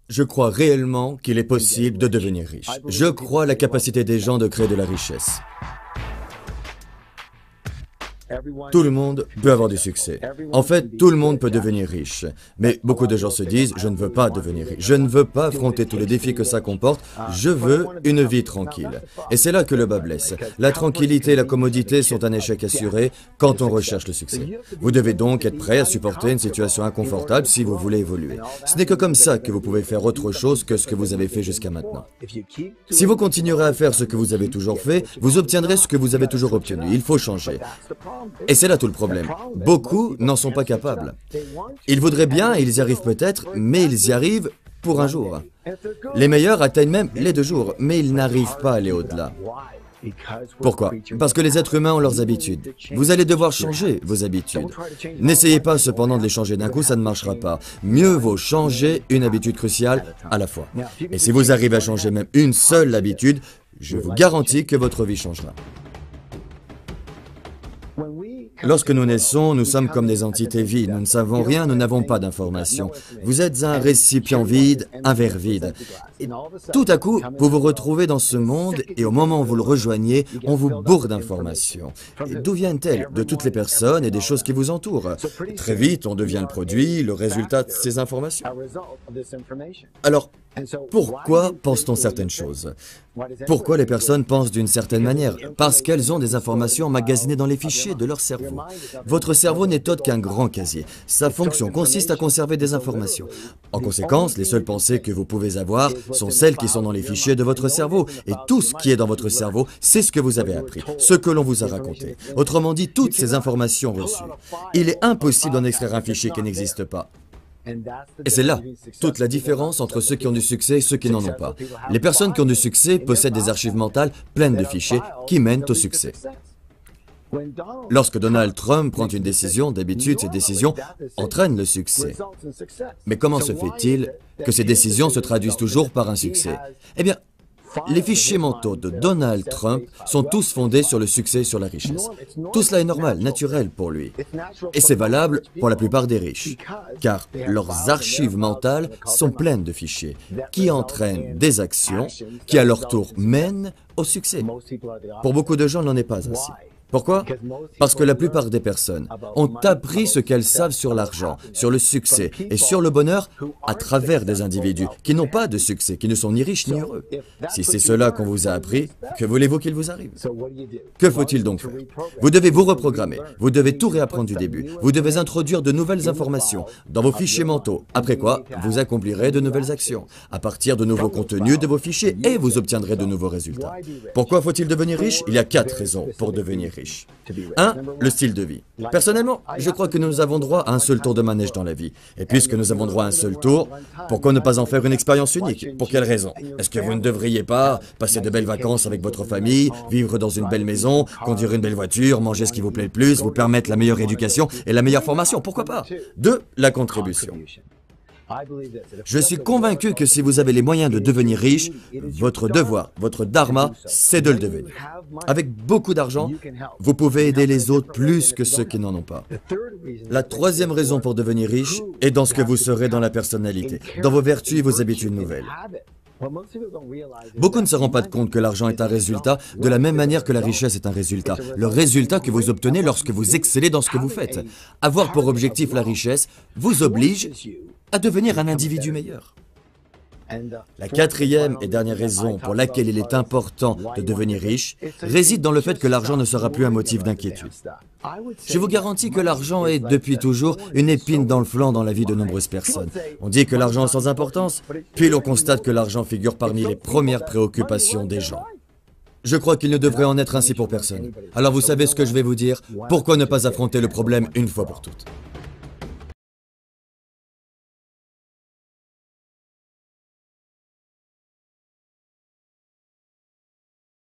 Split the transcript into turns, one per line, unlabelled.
Je crois réellement qu'il est possible de devenir riche. Je crois à la capacité des gens de créer de la richesse. Tout le monde peut avoir du succès. En fait, tout le monde peut devenir riche. Mais beaucoup de gens se disent, je ne veux pas devenir riche. Je ne veux pas affronter tous les défis que ça comporte. Je veux une vie tranquille. Et c'est là que le bas blesse. La tranquillité et la commodité sont un échec assuré quand on recherche le succès. Vous devez donc être prêt à supporter une situation inconfortable si vous voulez évoluer. Ce n'est que comme ça que vous pouvez faire autre chose que ce que vous avez fait jusqu'à maintenant. Si vous continuerez à faire ce que vous avez toujours fait, vous obtiendrez ce que vous avez toujours obtenu. Il faut changer. Et c'est là tout le problème. Beaucoup n'en sont pas capables. Ils voudraient bien, et ils y arrivent peut-être, mais ils y arrivent pour un jour. Les meilleurs atteignent même les 2 jours, mais ils n'arrivent pas à aller au-delà. Pourquoi? Parce que les êtres humains ont leurs habitudes. Vous allez devoir changer vos habitudes. N'essayez pas cependant de les changer d'un coup, ça ne marchera pas. Mieux vaut changer une habitude cruciale à la fois. Et si vous arrivez à changer même une seule habitude, je vous garantis que votre vie changera. Lorsque nous naissons, nous sommes comme des entités vides. Nous ne savons rien, nous n'avons pas d'informations. Vous êtes un récipient vide, un verre vide. Et tout à coup, vous vous retrouvez dans ce monde et au moment où vous le rejoignez, on vous bourre d'informations. Et d'où viennent-elles? De toutes les personnes et des choses qui vous entourent. Très vite, on devient le produit, le résultat de ces informations. Alors, pourquoi pense-t-on certaines choses? Pourquoi les personnes pensent d'une certaine manière? Parce qu'elles ont des informations emmagasinées dans les fichiers de leur cerveau. Votre cerveau n'est autre qu'un grand casier. Sa fonction consiste à conserver des informations. En conséquence, les seules pensées que vous pouvez avoir sont celles qui sont dans les fichiers de votre cerveau. Et tout ce qui est dans votre cerveau, c'est ce que vous avez appris, ce que l'on vous a raconté. Autrement dit, toutes ces informations reçues. Il est impossible d'en extraire un fichier qui n'existe pas. Et c'est là toute la différence entre ceux qui ont du succès et ceux qui n'en ont pas. Les personnes qui ont du succès possèdent des archives mentales pleines de fichiers qui mènent au succès. Lorsque Donald Trump prend une décision, d'habitude, ces décisions entraînent le succès. Mais comment se fait-il que ces décisions se traduisent toujours par un succès? Eh bien, les fichiers mentaux de Donald Trump sont tous fondés sur le succès et sur la richesse. Tout cela est normal, naturel pour lui. Et c'est valable pour la plupart des riches, car leurs archives mentales sont pleines de fichiers qui entraînent des actions qui à leur tour mènent au succès. Pour beaucoup de gens, il n'en est pas ainsi. Pourquoi? Parce que la plupart des personnes ont appris ce qu'elles savent sur l'argent, sur le succès et sur le bonheur à travers des individus qui n'ont pas de succès, qui ne sont ni riches ni heureux. Si c'est cela qu'on vous a appris, que voulez-vous qu'il vous arrive? Que faut-il donc faire? Vous devez vous reprogrammer, vous devez tout réapprendre du début, vous devez introduire de nouvelles informations dans vos fichiers mentaux, après quoi vous accomplirez de nouvelles actions, à partir de nouveaux contenus de vos fichiers et vous obtiendrez de nouveaux résultats. Pourquoi faut-il devenir riche? Il y a 4 raisons pour devenir riche. 1. Le style de vie. Personnellement, je crois que nous avons droit à un seul tour de manège dans la vie. Et puisque nous avons droit à un seul tour, pourquoi ne pas en faire une expérience unique? Pour quelle raison? Est-ce que vous ne devriez pas passer de belles vacances avec votre famille, vivre dans une belle maison, conduire une belle voiture, manger ce qui vous plaît le plus, vous permettre la meilleure éducation et la meilleure formation? Pourquoi pas? 2. La contribution. Je suis convaincu que si vous avez les moyens de devenir riche, votre devoir, votre dharma, c'est de le devenir. Avec beaucoup d'argent, vous pouvez aider les autres plus que ceux qui n'en ont pas. La 3e raison pour devenir riche est dans ce que vous serez dans la personnalité, dans vos vertus et vos habitudes nouvelles. Beaucoup ne se rendent pas compte que l'argent est un résultat de la même manière que la richesse est un résultat. Le résultat que vous obtenez lorsque vous excellez dans ce que vous faites. Avoir pour objectif la richesse vous oblige à devenir un individu meilleur. La 4e et dernière raison pour laquelle il est important de devenir riche réside dans le fait que l'argent ne sera plus un motif d'inquiétude. Je vous garantis que l'argent est depuis toujours une épine dans le flanc dans la vie de nombreuses personnes. On dit que l'argent est sans importance, puis l'on constate que l'argent figure parmi les premières préoccupations des gens. Je crois qu'il ne devrait en être ainsi pour personne. Alors vous savez ce que je vais vous dire? Pourquoi ne pas affronter le problème une fois pour toutes?